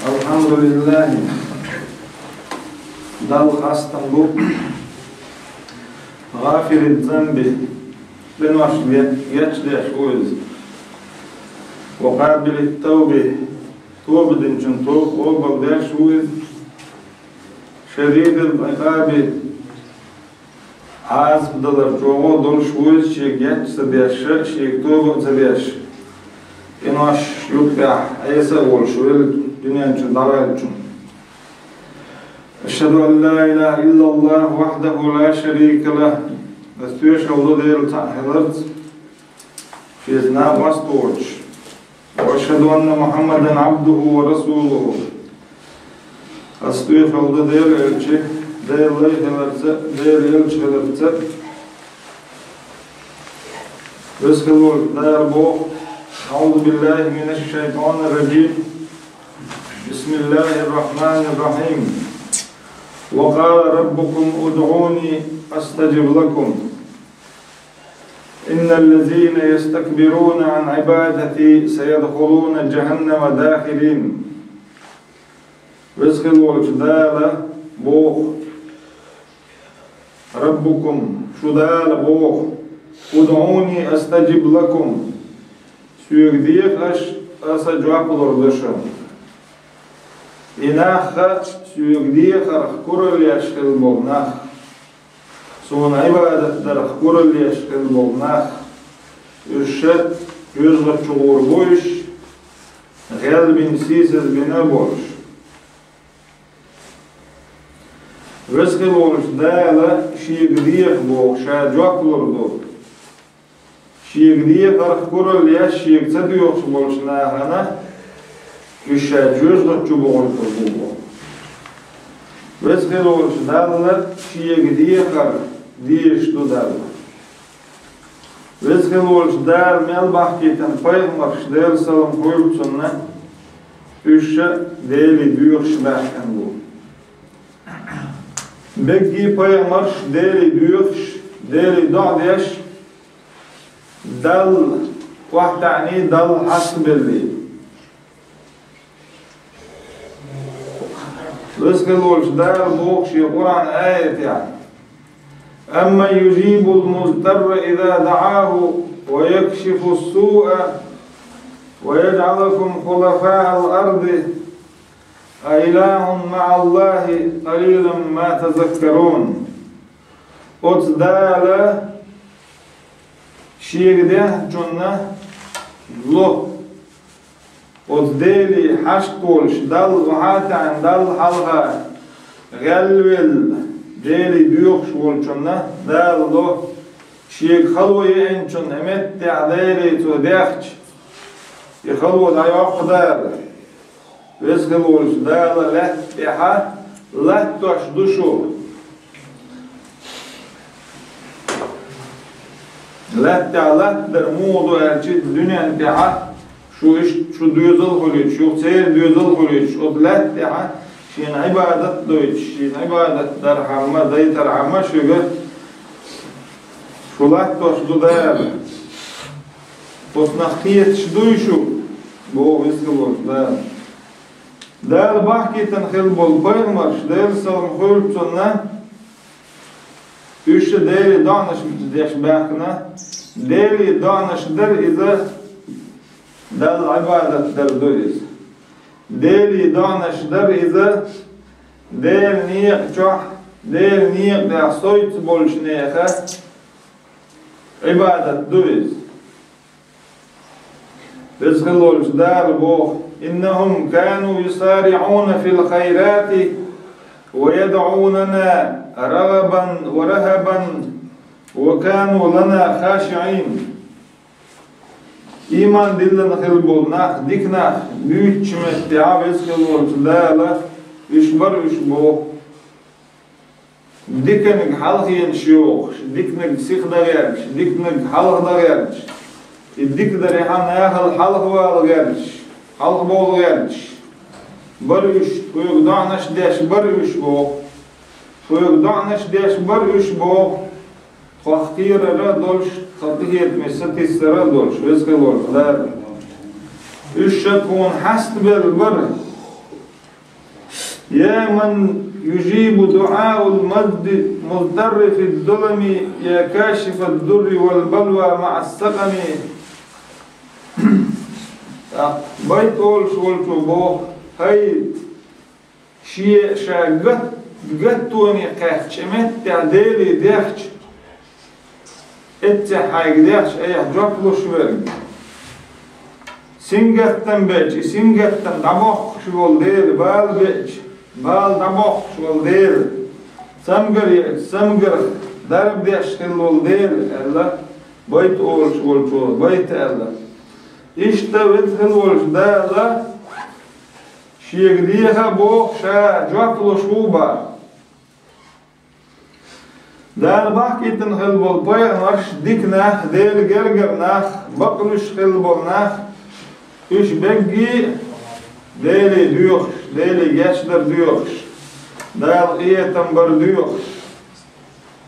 Elhamdülillahi dal hastan bu gafir zambi ben başlıya geçti şuyuz ve qabil tevbe tövbedin için tövbe der şuyuz şedid al-iqabi az bdalar çoğu dol şuyuz şey geçse de şey tövbe zebeş inaş yok ya aysa ol şuyuz dünyanın için davet için أشهد أن لا إله إلا الله وحده لا شريك له أستشهد دير تحضرت في أثناء واستوج وأشهد أن محمدا عبده ورسوله أستشهد دير إلشي دير ليه لرزق دير إلشي لرزق بسكلوا دير بو أعوذ بالله من الشيطان الرجيم بسم الله الرحمن الرحيم وقال ربكم ادعوني أستجب لكم إن الذين يستكبرون عن عبادتي سيدخلون جهنم داخلين ويسخلوا الجدال بوخ ربكم شدال بوخ ادعوني أستجب لكم سيغديق أسجعب الردشم إناخ سيغديق أخكر اللي يشكل بغناخ سون عبادة در أخكر اللي يشكل بغناخ يشت يزغط شغور بوش غير بين سيسز بنا بوش ويسخل بوش دالا شيغديق بوغ شاجوك لردو شيغديق أخكر اللي يشيغ تديوخ بوش ناخنا يشجعون تجوبون تجوبون ويسخلون شدالة شيء ديخر ديش تدالة ويسخلون شدال ميل بحكي تنفيل مرشدال سلام خويب سنة يشجع ديلي ديوخ بحكن بو بيجي فيل مرش ديلي ديوخ ديلي دعديش دل واحد تعني دل حسب اللي ويسخلوا الجدال بوخش القرآن آية يعني أما يجيب المضطر إذا دعاه ويكشف السوء ويجعلكم خلفاء الأرض أإله مع الله قليلا ما تذكرون أتدال شيرده جنة لو أتدالي حشتولش دل وحاتان دل حلقة غلول دالي بيوخش ولشنا دال دو شيك خلوة ينشن امت تعدالي توديخش يخلوة دايوخ دال ويسخلوش دال لحتحة لحتوش دشو لحتح لحتر موضو الچيد دنيا انتحة şu düzül huluç, şu seyir düzül huluç, o lehtiha şin ibadet doyuç, şin ibadet derhamma, daytarhamma şuga şu lehtoş dudayar posnahtiyet şduyşu bu viskılur dayar dayar bahkiten khilbol baymarş dayar salam khulp sonna üçe dayar danış deş bahkına dayar danış der iza دل عبادة در دويز ديلي دانش در إذا ديل نيق جح ديل نيق ده صوت بولش نيخة عبادة دويز بسخلولش دار بوخ إنهم كانوا يسارعون في الخيرات ويدعوننا رغبا ورهبا وكانوا لنا خاشعين İman dillen khilbol nach diknah büyük çimette abes khilbol dala işbar işbo diknek halqiyen şiyok diknek sikhda gelmiş diknek halqda gelmiş dikder han halq wal gelmiş halq bol gelmiş barış koyuk danaş deş barış bo koyuk danaş deş barış bo Fahtira dolş خطية مسات السرادول شويس كلور خدار الشكون حسب بالبر يا من يجيب دعاء المضطر في الظلم يا كاشف الضر والبلوى مع السقم. بيت أول شغل شبوه هاي شيء شاقت قطوني قاحش امت تعديلي ديحش اتحاق ديحش ايه جوكلو شويرج سنگتن بيج سنگتن دموخ شغل ديل بال بيج بال دموخ شغل ديل سمگر درب ديحش خلول ديل الله بيت أول شغل شغل بيت الله اشتوت خلولش دالا شيخ ديها بوخ شا جوكلو شوبا دال بحكي تنخلبول بيغ نرش ديك ناخ ديل جرجر ناخ بقلش خلبول ناخ اش بقي ديلي ديوخش ديلي جاشدر ديوخش دال ايه تنبر ديوخش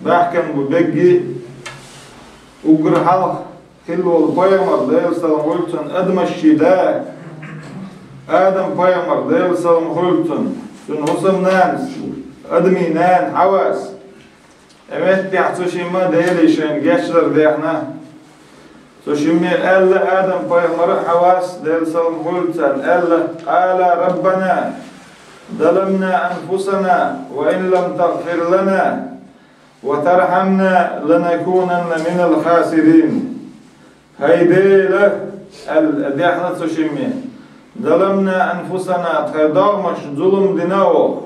بحكن بقي وقر حلق خلبول بيغمر ديل سلام قلتن ادم الشداء آدم بيغمر ديل سلام قلتن سن حسن نانس ادمي نان حواس evet ya soşima değilişen geçler deyahna soşimi elle Adam peygamber havas del salam hultan elle qala rabbana zalamna anfusana ve in lam taghfir lana ve terhamna lanakunanna minel khasirin haydele el deyahna soşimi zalamna anfusana tadagmaş zulüm dinao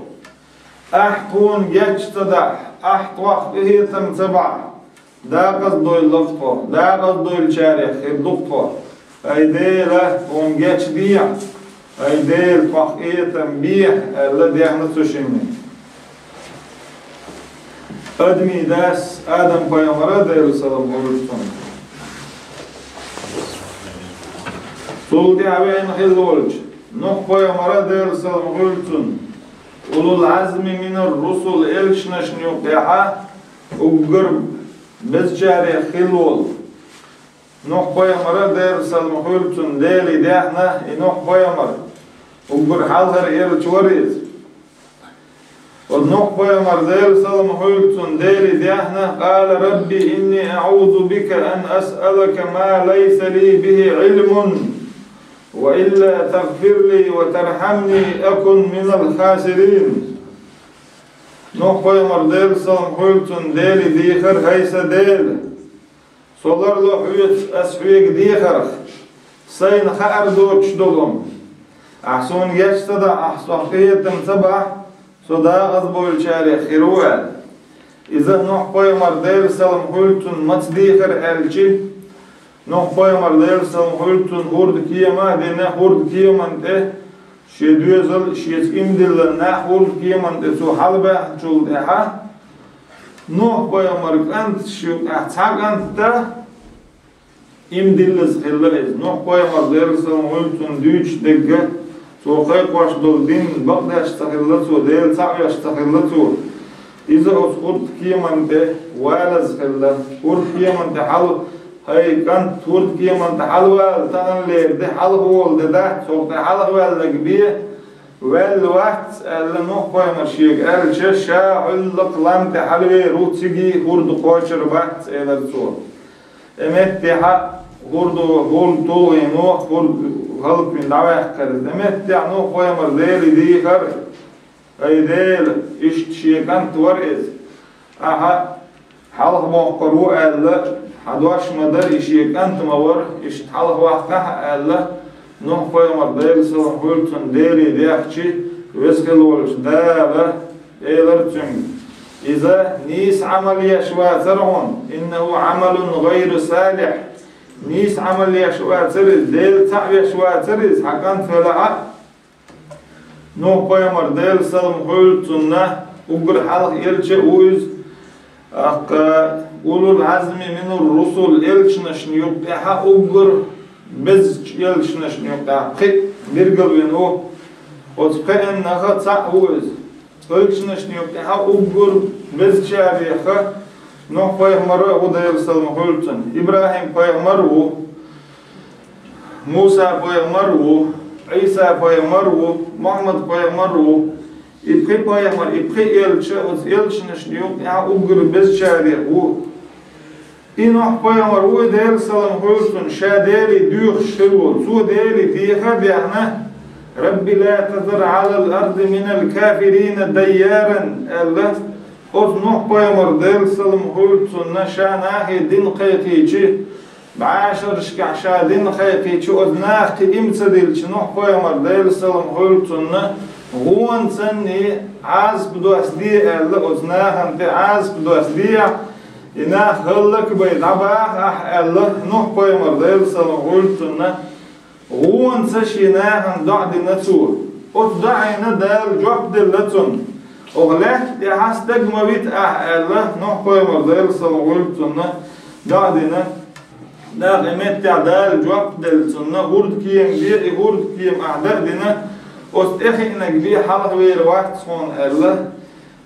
ahkun geçtada أحطوخ إيه تم تبع دا قصدو اللفطو دا قصدو الشارخ الدقطو أي ديلة ونجاتش بيع أي ديل طوخ إيه تم بيع الذي يحنطو شمي أدمي داس آدم بيامرا ديل سلام قولتون سولدي عبين خلولج نوح بيامرا ديل سلام قولتون أولو العزم من الرسل إلشنش نيوقيحة وقرب بزجاري خلول نوح بيامر دير سلمخولتون ديلي ديحنا نوح بيامر وقر حالغر إلش وريز ونوح بيامر دير سلمخولتون ديلي ديحنا قال ربي إني أعوذ بك أن أسألك ما ليس لي به علم وإلا تغفر لي وترحمني أكن من الخاسرين نوح بيامر ديل سلام قلتن ديلي ديخر هيسا ديل سولر له حيوت أسحويق ديخر سين خار دوتش دولم أحسون يشتدا أحسون قيتم سبع صدا غضبو الشارع خيروال إذا نوح بيامر ديل سلام قلتن مت ديخر ألشي نوح بيامر ديل سلام قلتن هورد كيما دينا هورد كيما انته شيدوزل شيت إمدلنا هورد كيما انته سو حلبة جولد إحا نوح بيامر أنت شو أحتاج أنت إمدلز خلالز نوح بيامر ديل سلام قلتن دوش دقة سو خيق واش دول دين بقدا اشتغلتو ديل سعي اشتغلتو إذا هورد كيما انته والز خلال هورد كيما انته حلو هاي كانت تورد كيما انت حلوة تنلي دي حلوة ده صوت حلوة لقبيه والوقت اللي نوح بيامر شيك قال شاشا علق لامت حلوة روتسيجي هورد قوشر بات الى الصور امت تحا هورد طول نوح هورد غلط من دعوة كرد امت تح نوح بيامر ديلي دي خر اي ديل اشت شيكانت ورئز اها حلق موقروا قال حدواش مدار إشيك أنت مور إش تحلق واقعها الله نوح بيامر ديل سلام قلتن ديلي ديحشي ويسكل ولش دابة إيلرتن إذا نيس عمل يشواترهم إنه عمل غير صالح نيس عمل يشواترز ديل تعب يشواترز حقان فلعا نوح بيامر ديل سلام قلتن وقر حلق يلشي ويز أولو العزم من الرسل إلشنش نيوقتها أقر بز إلشنش نيوقتها قيت برقل وينو وتبقى إنها تعوز إلشنش نيوقتها أقر بز شاريخة نوح بيغمر ودير سلم قلتن إبراهيم بيغمر موسى بيغمر عيسى بيغمر محمد بيغمر İpki payamar, ipki elçi, o elçinin yok ya uğur biz çağırıyor o. İnoh payamar o değil salam hültün şadeli düğük şılvul, su deli diha biyahna Rabbi la tazar alal ardı minel kafirine dayyaren Allah oz Nuh payamar değil salam hültün naşanahi din kaytici بعاشر شكعشا دين خيقي شو أذناخ تإمتدل شنوح قيمر ديل سلام هلتون غون سني عاز بدو أسدي ألا أذناخ أنت عاز بدو أسدي إناخ هلك بيد عباخ أح ألا نوح قيمر ديل سلام هلتون غون سشيناخ دعد نتو أتدعينا ديل جواب دلتون أغلاك يحاس تقم بيت أح ألا نوح قيمر ديل سلام هلتون دعدنا دا قيمت تعدال جواب دلتنا هورد كيم بير هورد كيم أعداء دينا أستخي إنك بي حلق وير واحد صون الله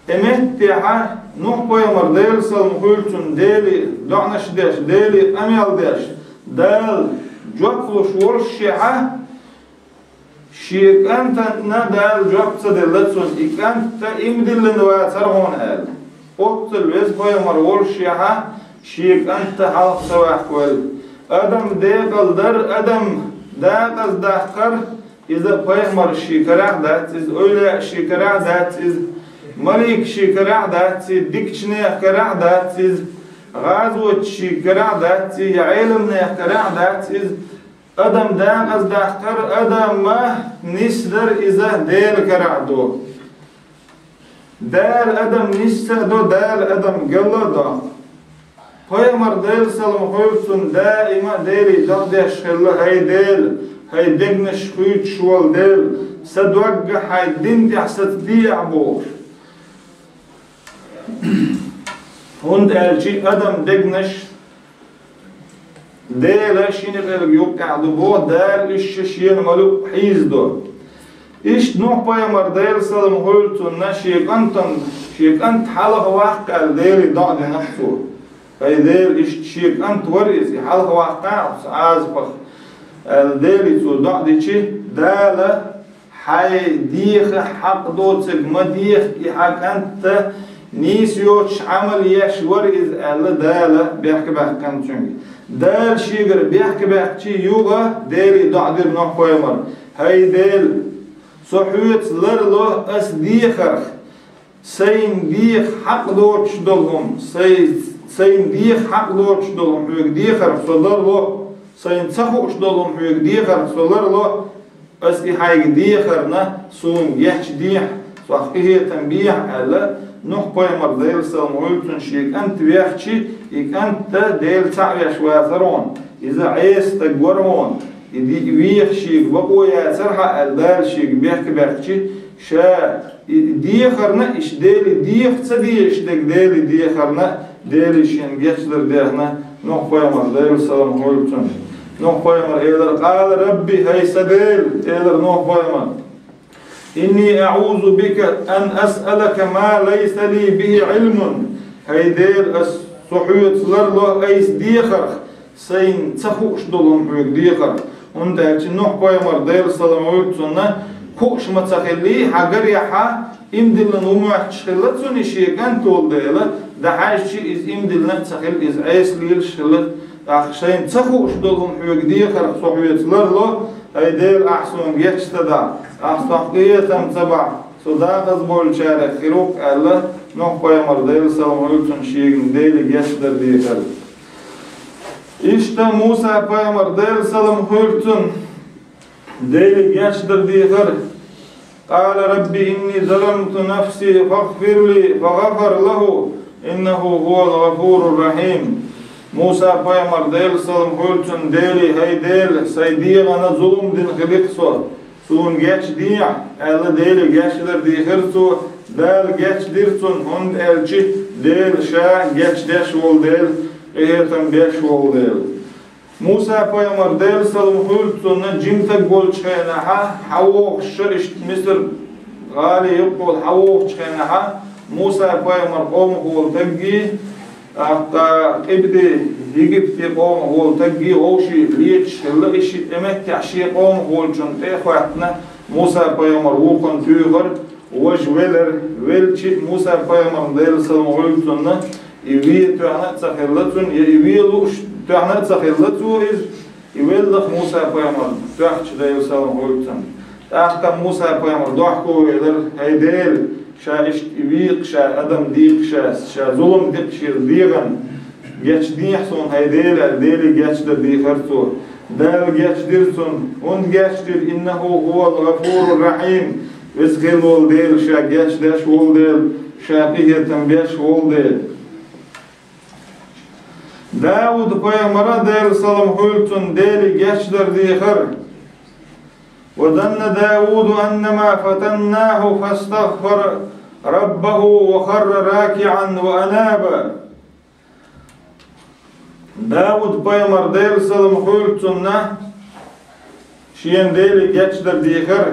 قيمت تعا نوح قيمر ديل سالمخولتون ديلي دعنش داش ديلي أميال داش دال جواب فلوش ورشيحة شيك أنت ندال جواب تدلتون إك أنت إمدل نواتر هون قال أطل ويز قيمر ورشيحة شيك أنت حلق سواح كوال أدم ديقل در أدم داقل داقر إذا قيمر شيكراح دات إذ أولا شيكراح دات إذ ملك شيكراح دات إذ ديكشنيخ كراح دات إذ غازوة شيكراح دات إذ علمنيخ كراح دات إذ أدم داقل داقر أدم ما نسدر إذا ديل كراح دو دال أدم نسدر دو دال أدم قل دو Peygamber değil salam koyulsun daima değil dağda şıklı hay değil hay degneş kuyut şuval değil sadvagga hay din tihsat diya bu hund elçi adam degneş değil şini belge yok kağıdı bu der işşiyen maluk hizdo iş Nuh Peygamber değil salam koyulsun na şeykan halak vakal değil dağda nafsu فيدير إيش شيء أنت ورئيس حلقة واقع عازبخ الديري تو دعدي شيء دالة حي ديخ حق دوتك ما ديخ حق أنت نيس يوش عمل يش ورئيس ألا دالة بيحكي بحكي كان شنجي دال شيغر بيحكي بحكي يوغا ديري دعدي نوح قيمر هاي ديل صحويت لرلو أس ديخر سين ديخ حق دوتش دولهم سين ديخ حق دوتش دولهم حيوك ديخر صدر له سين تخوش دولهم حيوك ديخر صدر له أسي حيوك ديخرنا سون يحش ديح صحقه تنبيح ألا نوح قيمر ديل سلمولتن شيك أنت بيحشي إك أنت ديل تعبيش ويثرون إذا عيس تقورون إذا ويح شيك بقو ياسرها الدال شيك بيحكي شا ديخرنا إش ديلي ديخ تديش دك ديلي ديخرنا ديلي شين جيشدر ديهنا نوح قيمر ديل سلمولتن نوح قيمر إيدر قال ربي هاي سديل إيدر نوح قيمر إني أعوذ بك أن أسألك ما ليس لي به علم هيدير الصحوية لرلو أيس ديخر سين تخوش دولهم حيوك ديخر وانت هكي نوح بايمر دير سلامويتسونا خوش ما تخلي حقر يحا إمدلن وموح تشخلتسوني شيكان تول ديلا ده حاج شي إز إمدلن تخل إز عيس ليل شخلت أخشين تخوش دولهم حيوك ديخر صحوية لرلو هيدير أحسن جيشتدا أحسقية تمتبع صداق أزبول شارع خيروك ألا نوح قيمر ديل سلامولتن شيئن ديل جيشتر ديخل إشتا موسى قيمر ديل سلامولتن ديل جيشتر ديخل قال ربي إني ظلمت نفسي فاغفر لي فغفر له إنه هو الغفور الرحيم موسى قيمر ديل سلامولتن ديلي هاي ديل سيديغنا ظلم دين خلقصو سون geç diya elle değil geçler dihirtu dal geç dirtun hund elçi değil şa geç deş ol değil ehetan beş ol değil Musa peygamber değil sallallahu cimta gol çıkana ha havuk şeriş Mısır gali yقول havuk çıkana ha Musa peygamber qom gol tagi hatta ibdi Egipte qom gol tagi oşi liç la işi emek taşi qom gol jun te xatna Musa peygamber wuqan tüyğür وجولر ولشي موسى بيامر ديل سلام غلطنا يبي تعنا تخلتون يبي لوش تعنا تخلتو إز يولخ موسى بيامر تعش ديل سلام غلطنا أحكم موسى بيامر ضحكو ولر هيديل شا إشت يبيق شا أدم ديق شا ظلم ديق شير ديغن جاتش ديحسون هيديل الديل جاتش ديخرتو دال جاتش ديرسون ون جاتش دير إنه هو الغفور الرحيم وسخيل ولديل شا جاتش داش ولديل شاقيه تنبيش ولديل داود بيامر ديل سلام حلتون ديل جاتش در ديخر وظن داود أنما فتناه فاستغفر ربه وخر راكعا وأناب داود بيامر ديل سلام حلتون شين ديل جاتش در ديخر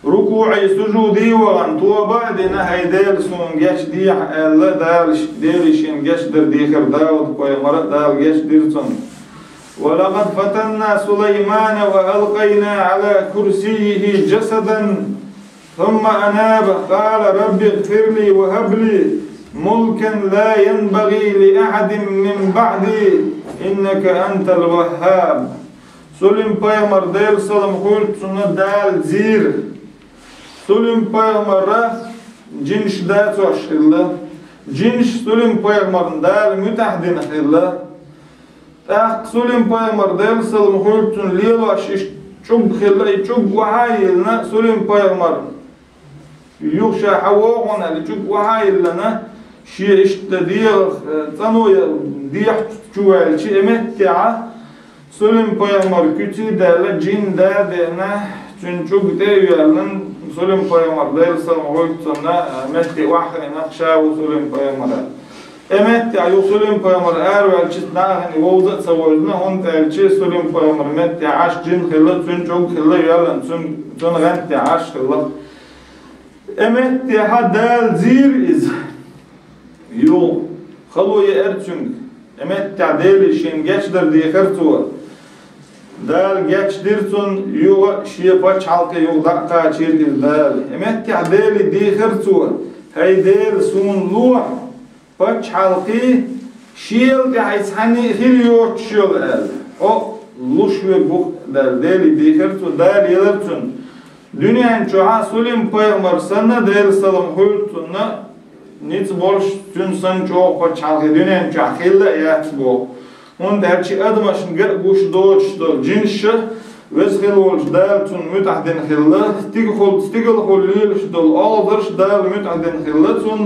ركوعي سجودي وغن تو بعدنا هيديل سون جاش ديح الله ديل شين جاش در ديخر داود بيامر دال جاش ديرتون ولقد فتنا سليمان وألقينا على كرسيه جسدا ثم أناب قال رب اغفر لي وهب لي ملكا لا ينبغي لأحد من بعدي إنك أنت الوهاب سلم بيامر ديل سلام حلتون دال زير سلم بيامر جنش داتوش الله جنش سلم بيامر دال متحدين الله تاق سلم بيامر ديل سلام حلتون ليلوش چوب خلا چوب وحايلنا سلم بيامر يوشا حواغنا لچوب وحايلنا شي اشتدير تنويا ديح چوال شي امتعا سلم بيامر كتي دال جن دادنا چنچوب ديوالن سلم بيامر ديل سلام حلتون متي واحد نقشاو سلم بيامر امتع يوصلهم بيامر أروع الشتناهن يوضع سوالنا هون تالشي سلم بيامر متع عاش جن خلا تنجوك خلا يلا تن غنتع عاش خلا امتع دال زير إز يو خلو يأرتشنك امتع دالي شين جاش در ديخرتوا دال جاش درتون يو شيء باش حلقة يو دقا شير إز دال امتع دالي ديخرتوا هاي دال سون لوح باش حلقي شيل دي حيسحني خيليوت شيل ال او لوش وبوك دالي ديخرتو دال يلرتون دنيان چوها سلم بيامر سنة دال سلام حلتون نيت بولش تنسان چوه باش حلقي دنيان چوها خيلة ياتبو هون درچي ادماشن گوش دوش دول جنش وزخيل ولش دالتون متحدين خيلة ستيغل خليلش دول آذرش دال متحدين خيلتون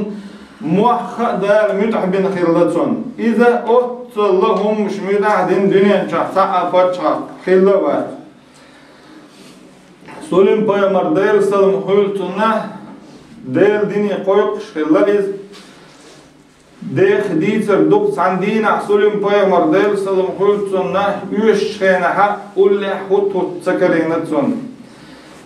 موخ دال متحبين خلتون إذا أت لهم مش متحدين دنيا شخصا فتشا خلوات سلم بيامر ديل سلام حلتنا ديل ديني قويقش خلائز ديخ ديتر دوكس عن دينا سلم بيامر ديل سلام حلتنا يوش خينها أولي حوت تسكرينتون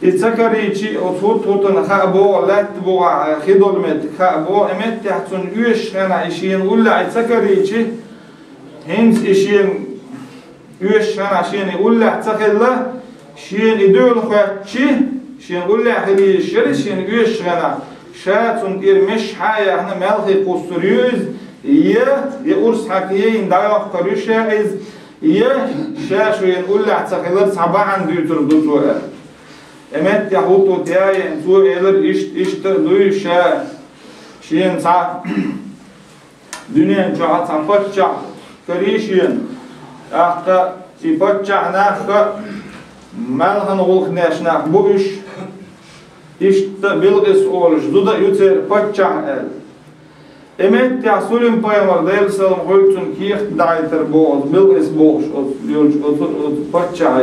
إتسكريتشي أطفوت هوتن خابو لات بو خدول مت خابو أمت تحتون يوش خنا إشين ولا إتسكريتشي هنس إشين يوش خنا إشين ولا إتسكلا شين يدول خاتشي شين ولا خلي الشر شين يوش خنا شاتون إرمش حياة إحنا ملخي قصريوز يأرس حكيين دايق كريشة إز شاشوين ولا إتسكلا صعبا عندي تردوتوا امت يحوطو تاي انتو إلر إشت دوي شين سا دنيا جاها تنفتشع كريشين أختا تفتشع ناخا مالهن غلق ناش ناخ بو إشت بلغس أولش دودا يتر فتشع ال امت يحسولين بيامر ديل سلام حلتون كيخ دايتر بوز بلغس بوش فتشع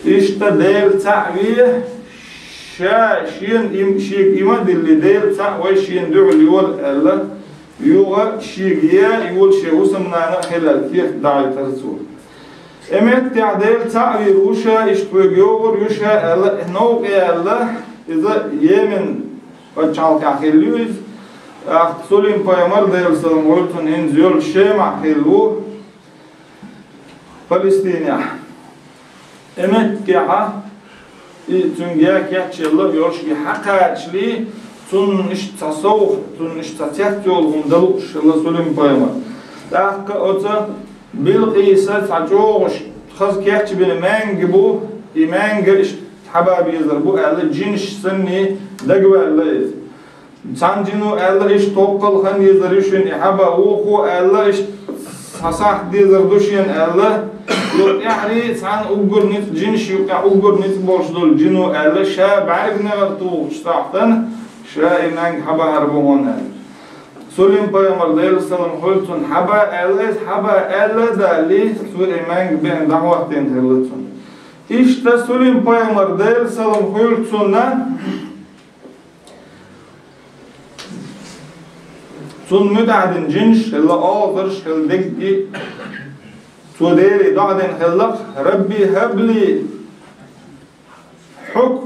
إشتا ديل تعويه شين شيك إمد اللي ديل تعوي شين دعو اللي يقول ألا يوغا شيك يقول شيء وسمنا خلال كيف داعي ترسول إمت تعديل تعوي روشا إشتوى يوغر يوشا ألا نوق ألا إذا يمن وچالك أخيليوز أختصولين بيامر ديل سلام قلتون هنزيول شيمع خيلو فلسطينيا امت كيحا تنجا كاتشلا يوشي حقاتشلي تون اشتصوخ تون اشتتيول هم دلوش الله سلم بايما تاك أوتا بالقيسة تعجوش خذ كاتش بين مانجبو إيمانجش حبابي يزربو على جنش سني دقوا على سانجنو على إيش توقل خن يزريشين إحبا وخو على إيش صح دي زردوشين على يعني سان أوجر نت جنش يقع أوجر نت بوش دول جنو على شاب عرفنا غرتو شتاحتن شا إيمان حبا هربوهن سلم بايمر ديل سلام خلتون حبا ألا دالي سو إيمان بين دعوتين هلتون İşte Süleyman Peygamber değil salam huyultsunna sun müdadin cinş hella ağzır şeldeki suderi da'din hellak Rabbi hebli huk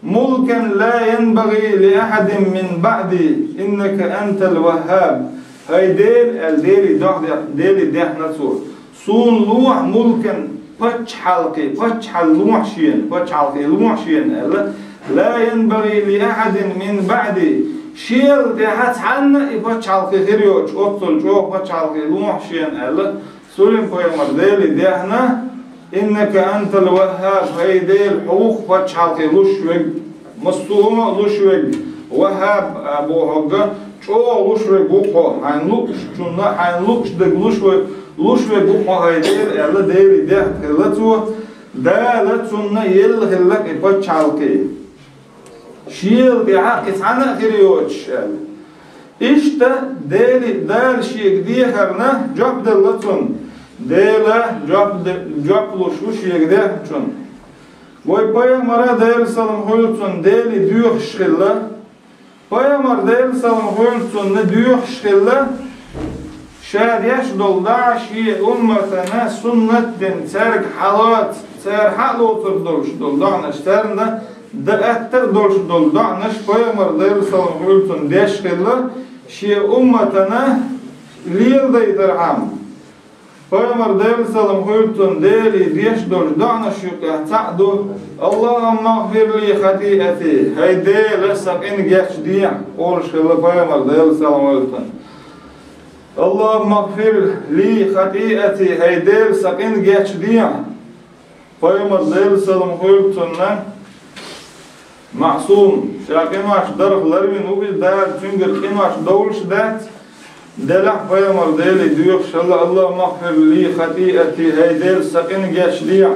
mulken la yenbagi li ahadin min ba'di inneke entel vehhab haydel el deli dehna sun luh mulken بتش حلقي بتش حلوحشين بتش حلقي لوحشين لا ينبغي لأحد من بعدي شيل ده حنا بتش حلقي خيريوش أطل جو بتش حلقي لوحشين سلم بيمر ديلي دهنا إنك أنت الوهاب هاي ديل حقوق بتش حلقي لوشوج مصطومة لوشوج وهاب أبو هجا جو لوشوج بوقو حنلوش جنا حنلوش دق لوشوج لوشوي بوحة هيدير ألا ديري ده هلتو ده لتسونا يل هلك إبتش عالكي شيل دي عاقس عنا خيريوش إشتا ديري دار شيك دي خرنا جاب دلتون ديلا جاب لوشو شيك ده چون وي بايا مرا دير سلام هولتون ديلي ديوخ شخلا بايا مر دير سلام هولتون نديوخ شخلا شاد يشدل دعشي أمتنا سنة سرق حالات سر حالو تردوش دل دعنش ترنا ده أكتر دوش دل دعنش بايمر دير سلام هولتون ديش خلا شي أمتنا ليل دي درعام بايمر دير سلام هولتون ديري ديش دوش دعنش يقع تعدو اللهم اغفر لي خطيئتي هاي ديل لسك إن جاش ديع قولش خلا بايمر دير سلام هولتون اللهم اغفر لي خطيئتي هيدير سقين جاتش ديع بايمر دير سلام هولتون معصوم شاكين واش درخ لرمين وبي دار تنجر كين واش دولش دات دلع بايمر ديلي ديوخ شلا اللهم اغفر لي خطيئتي هيدير سقين جاتش ديع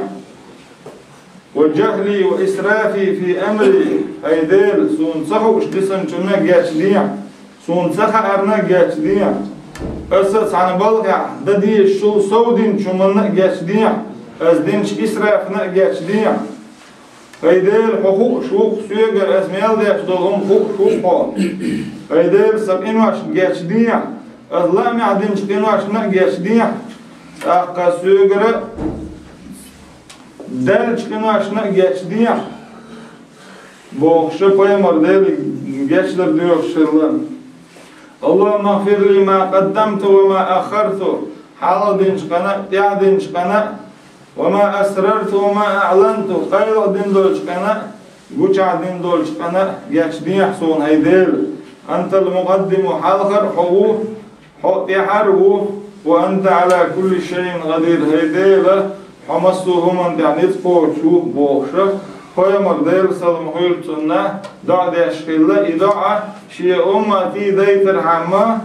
وجهلي وإسرافي في أمري هيدير سون صحو اشتسن جمع جاتش ديع سون صحا أرنا جاتش ديع أساس عن بالغع ددي شو سودين شو من نقاش ديع أز دينش إسراف نقاش ديع هيدير حقوق شوق سيجر أزميال ديش دولهم حقوق شوق هيدير سبعين واش نقاش ديع أز لا معدينش دين واش نقاش ديع أقا سيجر دارج كن واش نقاش ديع بوخ شبايا مردالي نقاش در ديوخ شرلان اللهم اغفر لي ما قدمت وما أخرت حال دينش قنا يا دينش قنا وما أسررت وما أعلنت خير دين دولش قنا قوشع دين دولش قنا ياش دين يحصون هيديل أنت المقدم حالخر حوه حوت يحربه وأنت على كل شيء قدير هيديل حمسوهم أنت يعني تفوشو بوخشة بايمر دير سلام هولتنا دع داشخلا إدعاء شيء أمتي ديت الحما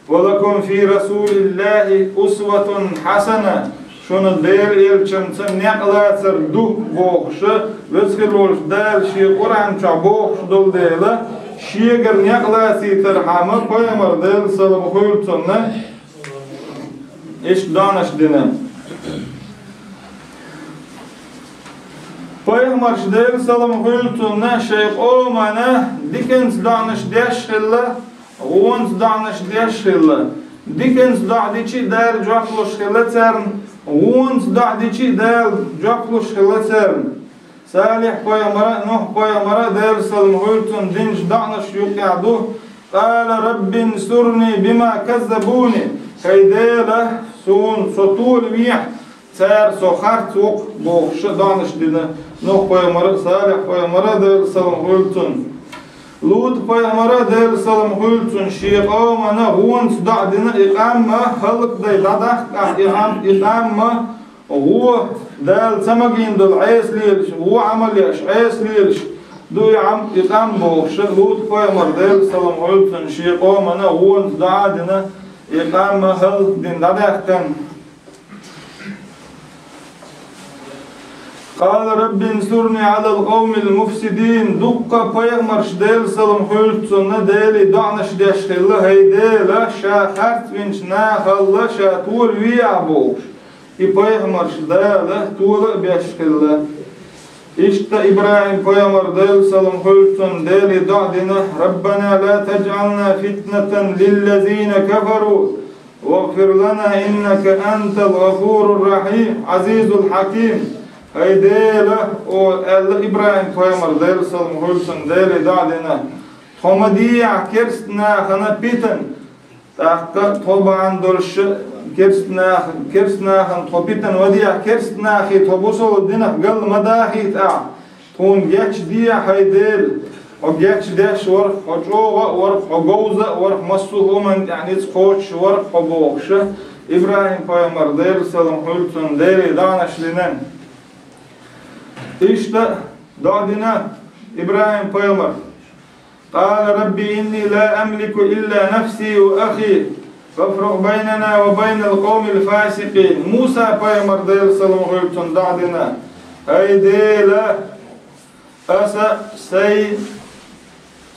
ولكم في رسول الله أسوة حسنة شون دير إلشمسن نقلا سردو بوخش وسخلوش دار شيء قرآن بوخش دول ديلا شيء غير نقلا سيتر حما بايمر دير سلام هولتنا إيش دانش دينا Payg'ambar der salam hültuna şeyh omana dikens danış deşhilla wons danış deşhilla dikens da'dici der jafluş hillacern wons da'dici der jafluş hillacern salih payg'ambar nuh payg'ambar der salam hültun dinç danış yuqadu qala rabbi ansurni bima kazzabuni kaydela sun sotul bih سر سخر توق بوخش دانش دینه Nuh peygamber, Salih peygamber del salam hultun. Lut peygamber del salam hultun. Şiqamana huwan da'dina iqamma halqday dadah iqamma هو دال سماجين دول عيس ليلش هو عمل يش عيس ليلش دو يعم يقام بو شلوت قيمر دال سلام علتن شيقو منا هو دعادنا يقام هل دين دادختن قال رب انصرني على القوم المفسدين دقة قيمر دال سلام علتن دالي دعنش دشخل هيدال شاخرت وينش ناخل شاتور ويعبوش и пойгамар шдала тула бяшкилла ишта Ибрахим пойгамар дал салам хултун дали дадина раббана ла тадж'ална фитнатан лиллазина кафару واغفر لنا إنك أنت الغفور الرحيم عزيز الحكيم هيدالا او إبراهيم пойгамар дал салам хултун дали дадина томадия керстна хана питан تحقق طبعا دولش كرسناخن طبيتن وديع كرسناخي طبوسو الدين قل مداخي تاع تون جاكش ديع هيدل وجاكش داش ورق حجوغة ورق حجوزة ورق مسوه من يعني تخوش ورق حبوغش إبراهيم پایمر دير سلام حلتن ديري دانش لنن إشتا دعدنا إبراهيم پایمر قال ربي إني لا أملك إلا نفسي وأخي فافرق بيننا وبين القوم الفاسقين موسى پایمر دير سلام حلتن دعدنا هيديلا أسا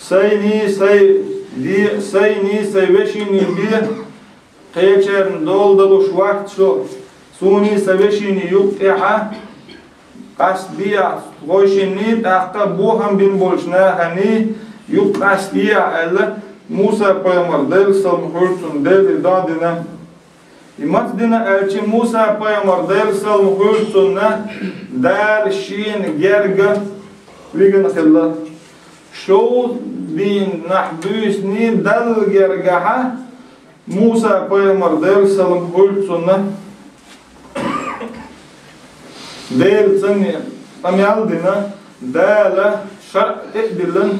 سيني وشيني بيه قيچرن دولدلوش وقت شو سوني سوشيني يقتحا قصدية غوشيني تحقا بوهم بين بولشناخني يقصدية ألا موسى پایمر دل سلام حلتن دل دادنا إمات دينا ألچي موسى پایمر دل سلام حلتن دال شين جرگا ويغن خلا شو دين نحبوسني دل جرگها موسى پایمر دل سلام حلتن دل سني أميال دينا دال شرق إدلن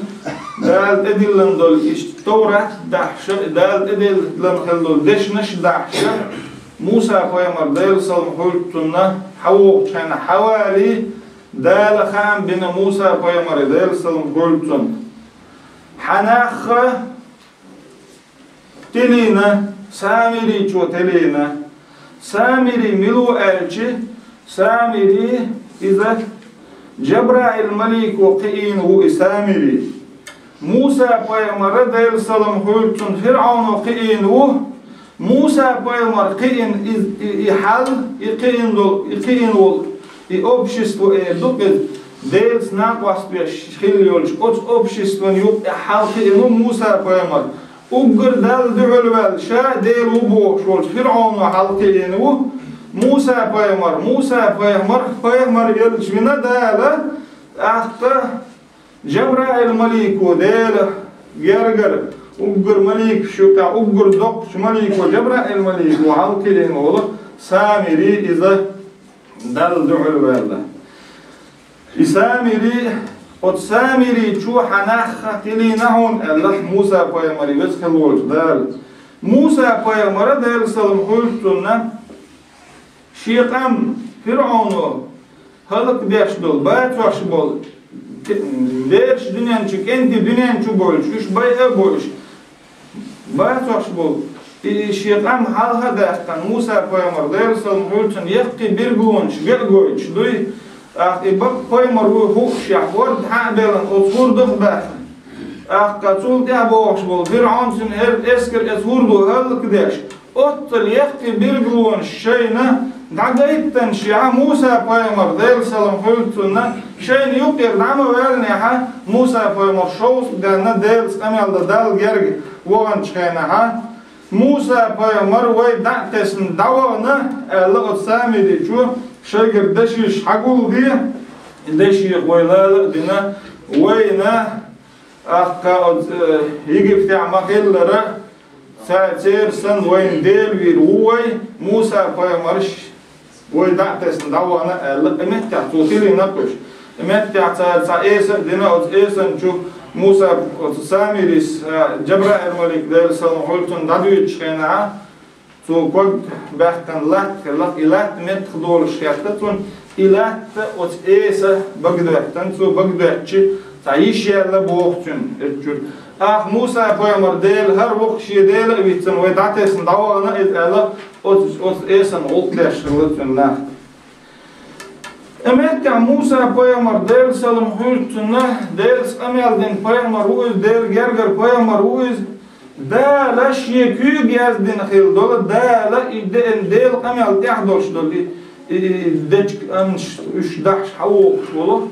دال إدلن دول إشتورة دحشة دال إدلن خلدول دشنش دحشة موسى پایمر دل سلام حلتن حوالي دال خام بين موسى پایمر دل سلام حلتن حناخ تلينا سامري چو تلينا سامري ملو ألچي سامري إذا جبرائيل الملك وقئين هو سامري موسى پایمر دل سلام حلتن فرعون وقئين هو موسى پایمر قئين إحل إقئين ول общество дупет делс нақваспеш хилёлш оц общество юк халқи ну Муса поймар угр дал дулвал ша дел убо шол фиръаун халқи ну Муса поймар елш вина дала ахта Джабраил малику дел гергер угр малик шука угр доқ малику Джабраил малику халқи ну سامري إذا دل دعل والله إسامري قد سامري شو حناخ تلينهون الله موسى پایمری وسخلول دال موسى پایمر دال سلام حلتن شيقام فرعون خلق داشدول بايتوش بول ديرش دنيان چك انت دنيان چو بولش اش بايه بولش بايتوش بول شيقام حالها داختن موسى پایمر دال سلام حلتن يقي برگونش گرگوش دوي إبق پایمر هوش يحورد حابلن أصور دخباخ قاتول تعبوش بول فرعون سن اسكر اسوردو هل كداش أطل يختي برجون شينا دعيتن شيعة موسى پایمر دال سلام حلتن شين يقير دعما والنها موسى پایمر شوس دانا دال سقميال دال جرگ وغن شخينها موسى پایمر وي دعتسن دعوانا لغت سامي دي شو شاگر دشيش حقول دي دشي ويلال دينا وينا أخا يجي بتاع مقلرة ساتير سن وين ديل ويروي موسى پایمرش وي دعتسن دعوانا لقمت توصيلي نقش مت يعتاد إيسا دينا إيسا نشوف موسى ساميريس جبرائيل الملك ديل سلام قلتن دادويتش خينا تو كوج بحكن لات إلات مت خدول شياتتون إلات أوت إيسا بقدرتن تو بقدرتش تعيش يلا بوقتن إتجول موسى بيمر ديل هر وقت شي ديل ويتن ويدعتس ندعونا إلا أوت إيسا نقطلش خلتن ناخ أمت موسى بيمر ديل سلام قلتن ديل أميال دين بيمر روز ديل جرجر بيمر روز دا لا شيء كيو جاز دين خيل دول دا لا ديل أميال تحضرش دول دج أنش إيش دحش حوق والله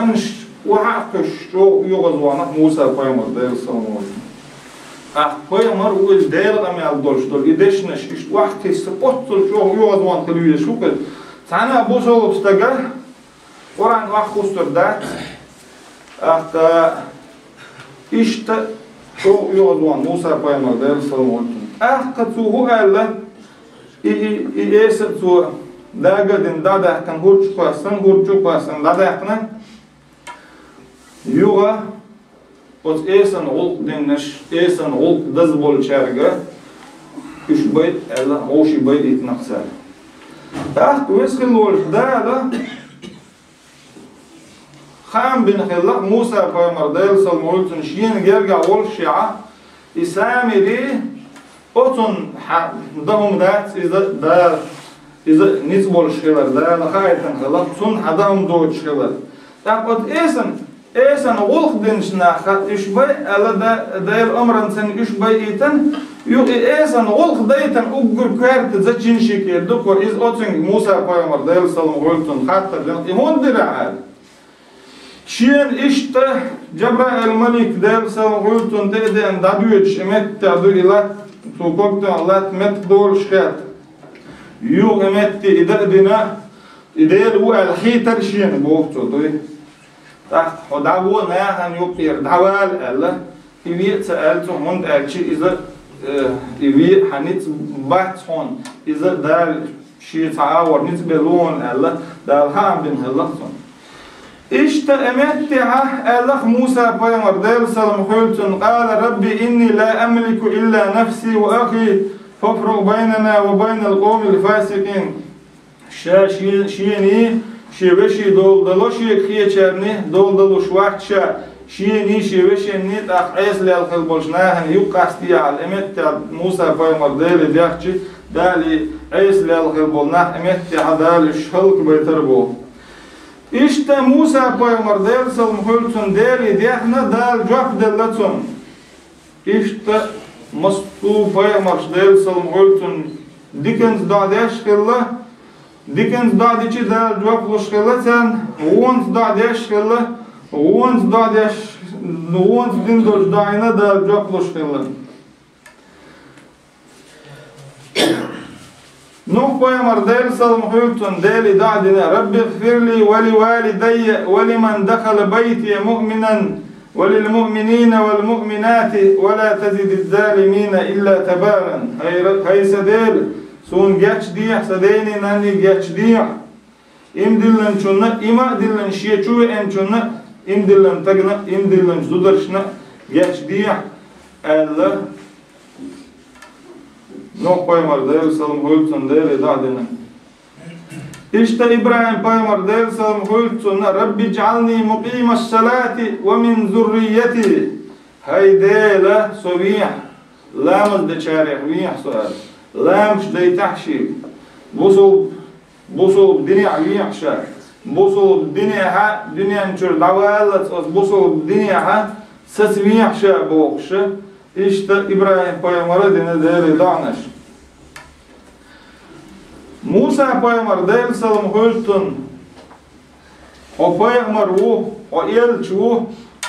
أنش وحقش شو يغزوانا موسى بيمر ديل سلام بيمر روز ديل أميال دولش دول يدشنش إيش وقت يسقطل شو يغزوان خلوية شو كده تانا بوصل بستجر وران واخوستر دات إشت شو يغزوان موسى بيمر ديل سلام تو هو إيس تو داغا دين دادا كان هورچ قاسن دادا كان يوغا اوت إيسن غلق دينش إيسن غلق دزبول شارغا إش بيت ألا هوشي بيت يتنقسل ويسخل ولش دادا خام بن خلاق موسى بيمر ديل سلام شين جرجع ولشيعة إسامي دي أوتن دهم دات إذا نسبول شغلر ده لخايتن خلاص سون حدهم دوت شغلر تاخد إيسن غلق دينشنا خد إيش بي ألا ده الأمر إنسان إيش بي إيتن يو إيسن غلق ديتن أجر كارت زجين شكل دكور إز أوتن موسى بيمر ديل سلام قلتن حتى يهون درعال شين إشت جبرائيل الملك ديل سلام قلتن ده إن دادويتش إمت تعدو إلى توقفت الله مت دول شخات يو إمت إذا دينا إذا هو الحيتر شين بوقته دوي تحت حدعوه ناهن يقير دعوال الله إبي سألته هند أكشي إذا إبي حنيت بحث هون إذا دال شيء تعاور نتبلون الله دال هم بين هلقتون إشت أمتع الله موسى بيمر ديل سلام قلتن قال ربي إني لا أملك إلا نفسي وأخي فافرق بيننا وبين القوم الفاسقين شيني شيبشي دول شي خيچرني دول شوحت شيني شيبشي نيت أقعيس للخلبولشناهن يقاستي على أمتع موسى بيمر ديل ديخشي دالي عيس للخلبولناه أمتع دال الشهلك بيتربو إشت موسى بيمر ديل سلام قلتن ديل ديخنا دال جواب دلتن إشت مستو بيمر ديل سلام قلتن ديكنز دادش خلا ديكنز دادشي دال جواب لش خلتن وونز دادش خلا وونز دادش وونز ديندوش داينا دال جواب لش خلا نوح بيمر ديل سلام قلتن ديل دعدنا رب اغفر لي ولوالدي ولمن دخل بيتي مؤمنا وللمؤمنين والمؤمنات ولا تزد الظالمين إلا تبارا هاي سديل سون جاتش ديح سديني ناني جاتش ديح إم دلن شنا إما دلن شيء إن شنا إم دلن تجنا إم دلن زودرشنا جاتش ديح الله نوح بيمر ديل سلام قلتن ديل دعدنا إشت إبراهيم بيمر ديل سلام قلتن ربي اجعلني مقيم الصلاة ومن ذريتي هاي ديلة صبيح لامز دشارع ويح سؤال لامش دي تحشي بوصل بدنيا ويح شاك بوصل بدنيا ها دنيا نشر دعوالت بوصل بدنيا ها سسويح شاك بوقش إشت إبراهيم بيمر ديل دعنش موسى بيمر ديل سلام قلتن وبيمر وإلش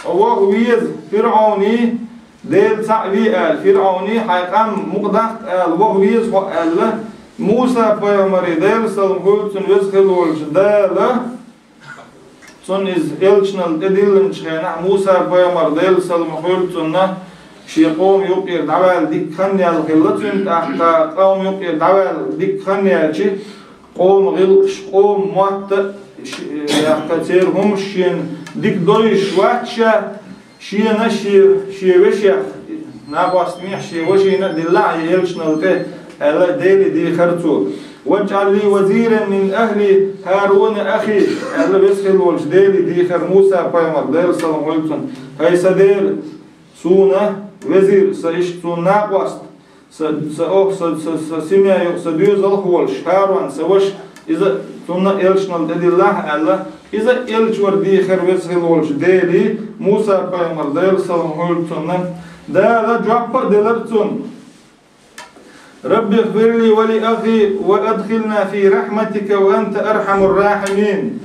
وويز فرعوني ديل سعبي قال فرعوني حيقام مقدح قال وويز قال موسى بيمر ديل سلام قلتن يسخل والجدال سن إز إلشنال إدلن شخينا موسى بيمر ديل سلام قلتن شي قوم يقير دعوال ديك خنيا الغلطين تحت قوم يقير دعوال ديك خنيا شي قوم غلقش قوم موات كتير هم شين ديك دويش واتشا شين شي وشيا ناباس ميح شي وشينا دلع يلشنا الكه ألا ديلي دي خرطو واجعل لي وزيرا من أهلي هارون أخي ألا بيسخل والش ديلي دي خر موسى بايمر ديل سلام عليكم هاي سديل سونا وزير سايش سون ناباس سميا يقصديو زلخولش هارون سوش إذا تونا إلشنا دلع ألا إذا إلش وردي خر ويسخل والش ديلي موسى بايمر ديل سلام عليكم دالا جوابا دلرتون رب اغفر لي ولأخي وأدخلنا في رحمتك وأنت أرحم الراحمين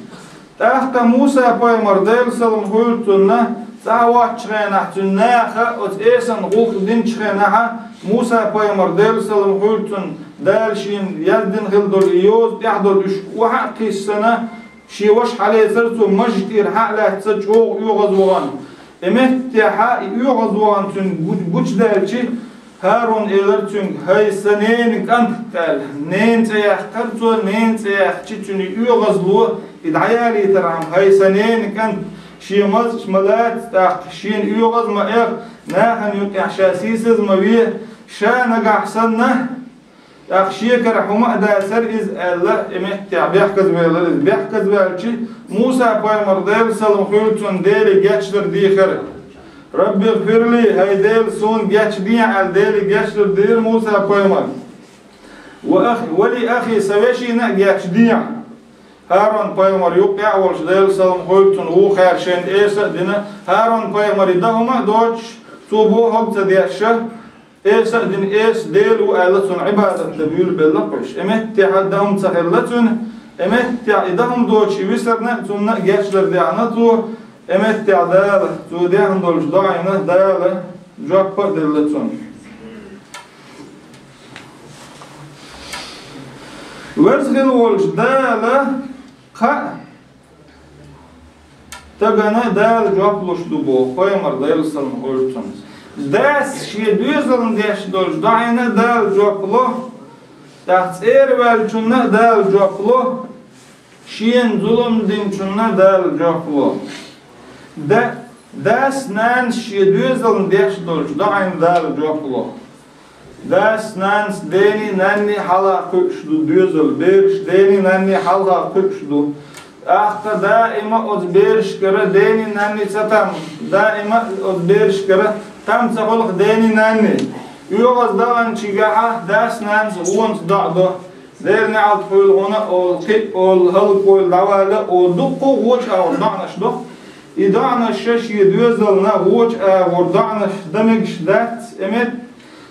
تأخت موسى بايمر ديل سلام هولتنا تعوات شغيناحتن ناخا وتأيسن غوخ دين شغيناحا موسى بايمر ديل سلام هولتن دالشين يلدن غلدر إيوز يحضر وحقي السنة شي وش عليه ثرتو مجد إرحاء لا تسجوغ يغزوغان إمتحا يغزوغان تن بوش دالشي هارون إلرتون هاي سنين كانت نين تياح كرتو نين تياح تشتني يغزلو إدعيالي ترعم هاي سنين كانت شي مز شمالات تاق شين يغز ما إغ ناخن يقع شاسيسز ما بيه شانق أحسننا تاق شيكر حما دا سر إز الله إمتع بيحكز بيلرز بيحكز بيلشي موسى بايمر ديل سلم خيلتون ديلي جاتشتر ديخر رب اغفر لي هاي ديل سون جاتش بيع ديل جاتشتر ديل موسى بايمر وأخي ولي أخي سويشينا جاتش ديع هارون بايمر يقع والش ديل سلم خيلتون هو خير شين إيسا دينا هارون بايمر يدهما دوتش توبو هبت ديشه إيسا دين إيس ديل وآلتون عبادة تبيول باللقش إمتع دهم تخلتون إمتع إدهم دوتش ويسرنا تمنا جاتشتر ديعنتو إمتع دالة تو ديعن دولش داعنا دالة جوابا دلتون ورزغل والش دالة خا تغانا دال جواب لش دبو قيمر ديل سلم هولتون داس شي دوزلن ديش دولش داعنا دال جواب له تحت والشنا دال جواب له شين ظلم دين شنا دال جواب له داس نانس شيدوزلن ديش دولش داين دال جوابلو داس نانس ديني ناني حلا قشدو دوزل بيرش ديني ناني حلا قشدو أختا دائما أز بيرش كرا ديني ناني ستم دائما أز بيرش كرا تم تقولك ديني ناني يوغز داغن شيغاها داس نانس وونس دعدو ديرني عالت قويل هنا أو القيب أو الهل قويل دعوالا أو دقو ووش أو دعنش دق إدعنا الشش يدوزلنا ووش وردعنا دمجش دات إمت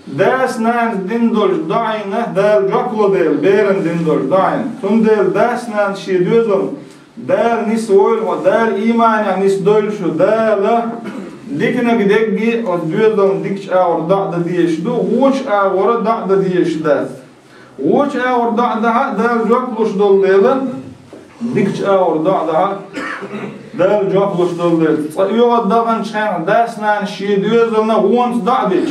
داس نانس دندولش دعينا دال جاكلو ديل بيرن دندولش دعين تون ديل داس نانس يدوزل دال نيس ويل ودال إيمان يعني نيس دولشو دال ديكنا بدقي ودوزل ديكش وردع ديش دو ووش وردع ديش دات ووش وردع دال جاكلوش دول ديل ديكش وردع دال جاكلوش دول ديل يوغد دغن شان داس نانس يدوزلنا وونس دعديش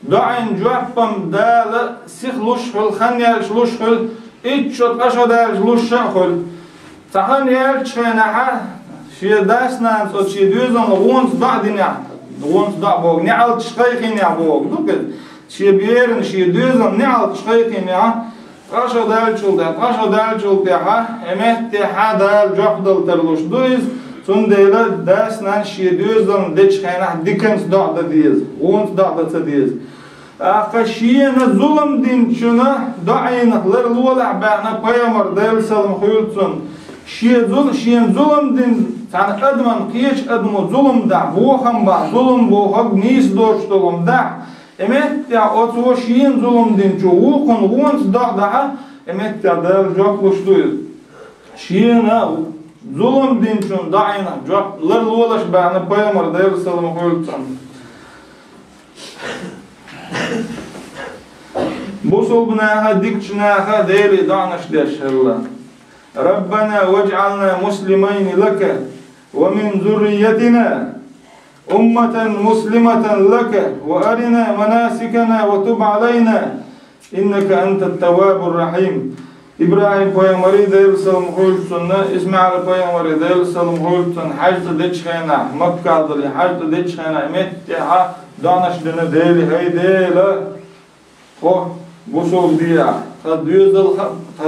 دعين جوابم دال سيخ لشخل خنيالش لشخل إتشوت أشودالش لشخل تخنيالش خناحة شي داس نانس أو شي دوزن وونس دعدينيا وونس دعبوغ نعال تشخيخي نعبوغ دوكد شي بيرن شي دوزن نعال تشخيخي نعا أشودالشول دات أشودالشول تيحا إمه تيحا دال جوابدل ترلوش دويز تون ديلا داس نانس شي دوزن ديش خناح ديكنس دعدا ديز وونس دعدا تديز أخشينا ظلم دين شنا دعينا للولع بعنا بيامر ديل سلم خيولتون شين ظلم دين تان أدمن قيش أدمو ظلم دع بوخم با ظلم بوخم نيس دوش ظلم دع إمت يا أتو شين ظلم دين جو وقن وونس دع دع إمت يا ديل جاكوش دويل شينا ظلم دين شن دعينا جاك للولع بعنا بيامر ديل سلم خيولتون بوصل بناها ديكشناها ديلي دعنش ديشهلا ربنا واجعلنا مسلمين لك ومن ذريتنا أمة مسلمة لك وأرنا مناسكنا وتب علينا إنك أنت التواب الرحيم İbrahim Peygamberi deyilsalım hulsunna, İsmail Peygamberi deyilsalım hulsun, hacda deçhena, Mekka'da hacda deçhena, emettiha, danışdığını deyli, hey deyli, o bu soğuk diya, ta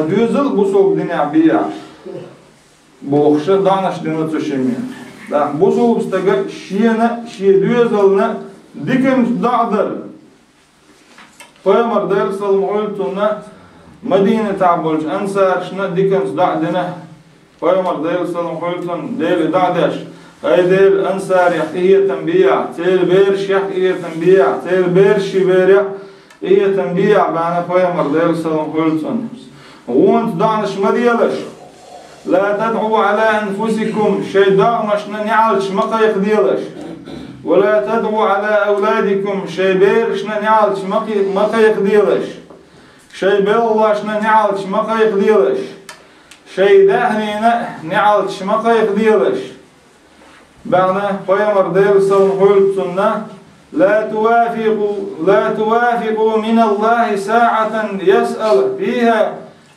düzül bu soğuk diya biya, bu okşa danışdığını tuşemiyor. Bu soğuk istaga şiye düzülne, dikim dağdır. Peygamber deyilsalım hulsunna, Medine ta'bolç ansar şuna dikens da'dina Peygamber deyilsalım hulsun deyli da'daş ay deyl ansar yahiyeten biya teyl berş yahiyeten biya teyl berşi berya yahiyeten biya bana Peygamber deyilsalım hulsun وانت دعنش مديلش لا تدعوا على أنفسكم شيء دعمشنا نعالش مقايق ديلش ولا تدعوا على أولادكم شيء بيرشنا نعالش مقايق ديلش شيء باللهشنا نعالش مقايق ديلش شيء دهنينا نعالش مقايق ديلش بعنا Peygamber deyilsalım hulsunna لا توافقوا من الله ساعة يسأل فيها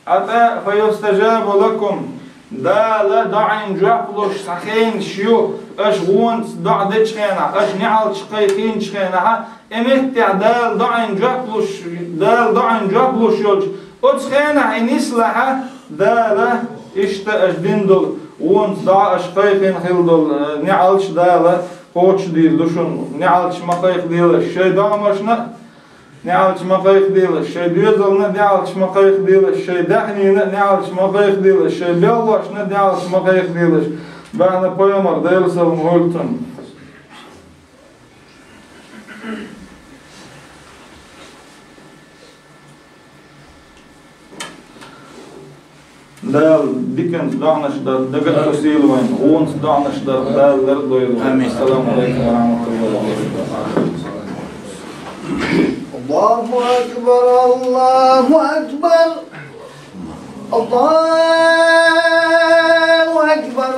حتى فيستجاب لكم دا لا دعين جابلوش سخين شيو اش غون دع دچخنا اش نعالش قايقين چخنا امتع دال دعين جابلوش يولش اتخنا انيسلها دالا اشت اجدندل وون دع اش قايقين خيلدل نعالش دالا قوش ديل دشون نعالش مقايق ديل شي دعمشنا نعالش مقايق ديل شي ديزلنا نعالش مقايق ديل شي دحنينا نعالش مقايق ديل شي بيلاشنا نعالش مقايق ديل بعنا Peygamber deyilsalım hulsun Dal dikens danışda dagat tosilvayn ons danışda dallar doyulvayn. Assalamu alaykum ve rahmetullahi ve berekatuhu. Allahu ekber, Allahu ekber. Allahu ekber,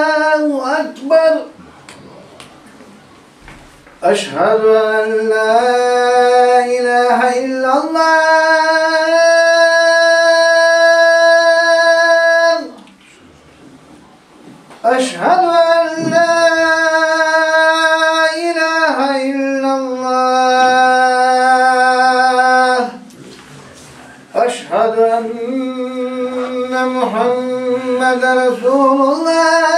Allahu ekber. Eşhedü en la ilahe illallah. Eşhedü en la ilahe illallah. Eşhedü enne Muhammeden Resulullah.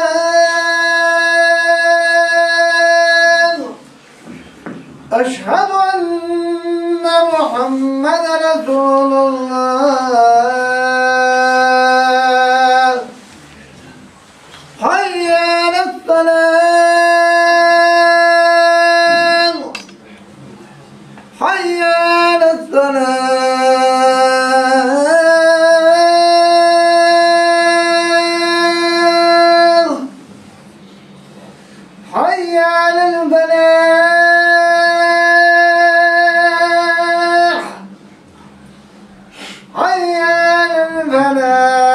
Eşhedü enne Muhammeden Resulullah. Hayy alas-salam. Hayy alas-salam. Hayy alal-falah. Hayy alal-falah.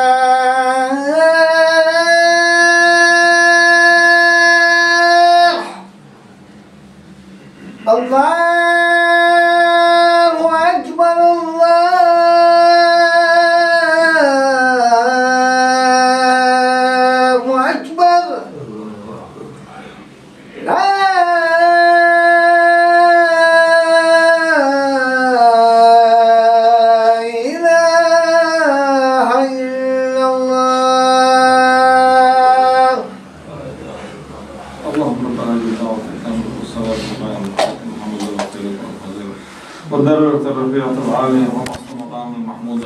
Allahu ekber, Allahu ekber. La ilahe illallah. Allahümme وضرر الرفيعة العالية ومقام المحمود